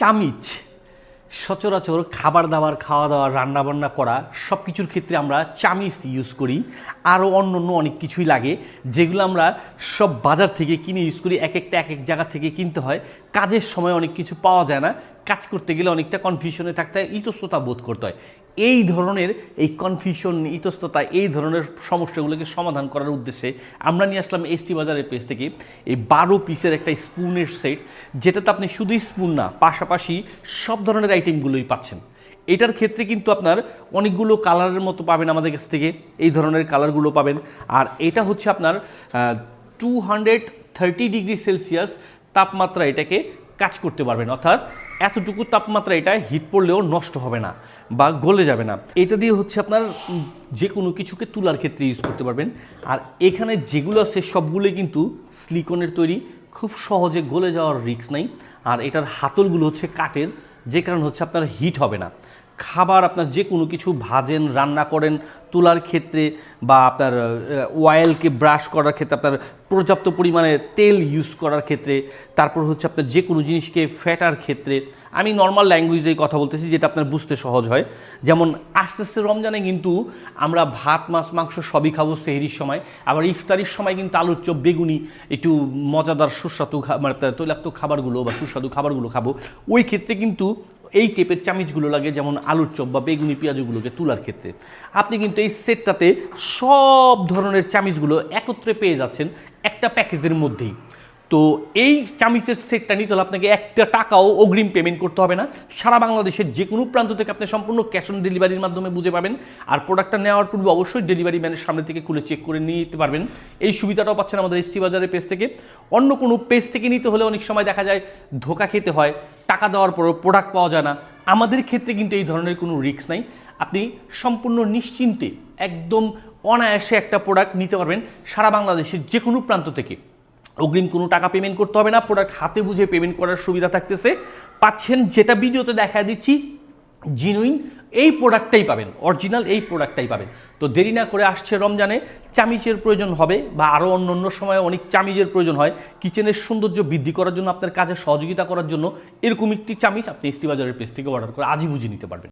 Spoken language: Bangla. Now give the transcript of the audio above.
চামিচ সচরাচর খাবার দাবার খাওয়া দাওয়া রান্নাবান্না করা সব কিছুর ক্ষেত্রে আমরা চামিচ ইউজ করি। আরও অন্য অনেক কিছুই লাগে যেগুলো আমরা সব বাজার থেকে কিনে ইউজ করি। এক একটা এক এক জায়গা থেকে কিনতে হয়, কাজের সময় অনেক কিছু পাওয়া যায় না, কাজ করতে গেলে অনেকটা কনফিউশনে থাকতে হয়, ইতস্ততা বোধ করতে হয়। এই ধরনের এই কনফিউশন, ইতস্ততা, এই ধরনের সমস্যাগুলোকে সমাধান করার উদ্দেশ্যে আমরা নিয়ে আসলাম এসটি বাজারের পেজ থেকে এই 12 পিসের একটা স্পুনের সেট, যেটাতে আপনি শুধুই স্পুন না, পাশাপাশি সব ধরনের আইটেমগুলোই পাচ্ছেন। এটার ক্ষেত্রে কিন্তু আপনার অনেকগুলো কালারের মতো পাবেন আমাদের কাছ থেকে, এই ধরনের কালারগুলো পাবেন। আর এটা হচ্ছে আপনার 230 ডিগ্রি সেলসিয়াস তাপমাত্রা এটাকে কাজ করতে পারবেন, অর্থাৎ এতটুকু তাপমাত্রা এটা হিট পড়লেও নষ্ট হবে না বা গলে যাবে না। এটা দিয়ে হচ্ছে আপনার যে কোনো কিছুকে তুলার ক্ষেত্রে ইউজ করতে পারবেন। আর এখানে যেগুলো আছে সবগুলোই কিন্তু সিলিকনের তৈরি, খুব সহজে গলে যাওয়ার রিস্ক নাই। আর এটার হাতলগুলো হচ্ছে কাঠের, যে কারণে হচ্ছে আপনার হিট হবে না। খাবার আপনার যে কোনো কিছু ভাজেন, রান্না করেন তুলার ক্ষেত্রে, বা আপনার অয়েলকে ব্রাশ করার ক্ষেত্রে, আপনার পর্যাপ্ত পরিমাণে তেল ইউজ করার ক্ষেত্রে, তারপর হচ্ছে আপনার যে কোনো জিনিসকে ফেটার ক্ষেত্রে, আমি নর্মাল ল্যাঙ্গুয়েজেই কথা বলতেছি যেটা আপনার বুঝতে সহজ হয়। যেমন আস্তে আস্তে রমজানে কিন্তু আমরা ভাত মাছ মাংস সবই খাবো সেহরির সময়, আবার ইফতারির সময় কিন্তু আলুর চপ বেগুনি একটু মজাদার সুস্বাদু মানে তৈলাক্ত খাবারগুলো বা সুস্বাদু খাবারগুলো খাবো। ওই ক্ষেত্রে কিন্তু এই টাইপের চামিচগুলো লাগে, যেমন আলুর চপ বা বেগুনি পেঁয়াজগুলোকে তুলার ক্ষেত্রে। আপনি কিন্তু এই সেটটাতে সব ধরনের চামিচগুলো একত্রে পেয়ে যাচ্ছেন একটা প্যাকেজের মধ্যেই। তো এই চামিচের সেটটা নিতে হলে আপনাকে একটা টাকাও অগ্রিম পেমেন্ট করতে হবে না। সারা বাংলাদেশের যে কোনো প্রান্ত থেকে আপনি সম্পূর্ণ ক্যাশ অন ডেলিভারির মাধ্যমে বুঝে পাবেন। আর প্রোডাক্টটা নেওয়ার পূর্বে অবশ্যই ডেলিভারি ম্যানের সামনে থেকে খুলে চেক করে নিয়ে নিতে পারবেন। এই সুবিধাটাও পাচ্ছেন আমাদের এসটি বাজারের পেজ থেকে। অন্য কোনো পেজ থেকে নিতে হলে অনেক সময় দেখা যায় ধোকা খেতে হয়, টাকা দেওয়ার পরও প্রোডাক্ট পাওয়া যায় না। আমাদের ক্ষেত্রে কিন্তু এই ধরনের কোনো রিস্ক নাই, আপনি সম্পূর্ণ নিশ্চিন্তে একদম অনায়াসে একটা প্রোডাক্ট নিতে পারবেন সারা বাংলাদেশের যে কোনো প্রান্ত থেকে। অগ্রিম কোনো টাকা পেমেন্ট করতে হবে না, প্রোডাক্ট হাতে বুঝে পেমেন্ট করার সুবিধা থাকতেছে। পাচ্ছেন যেটা ভিডিওতে দেখা দিচ্ছি জিনুইন এই প্রোডাক্টটাই পাবেন, অরিজিনাল এই প্রোডাক্টটাই পাবেন। তো দেরি না করে আসছে রমজানে, চামিচের প্রয়োজন হবে বা আরও অন্য সময় অনেক চামিচের প্রয়োজন হয় কিচেনের সৌন্দর্য বৃদ্ধি করার জন্য, আপনার কাজে সহযোগিতা করার জন্য। এরকম একটি চামিচ আপনি এসটি বাজারের পেজ থেকে অর্ডার করে আজই বুঝে নিতে পারবেন।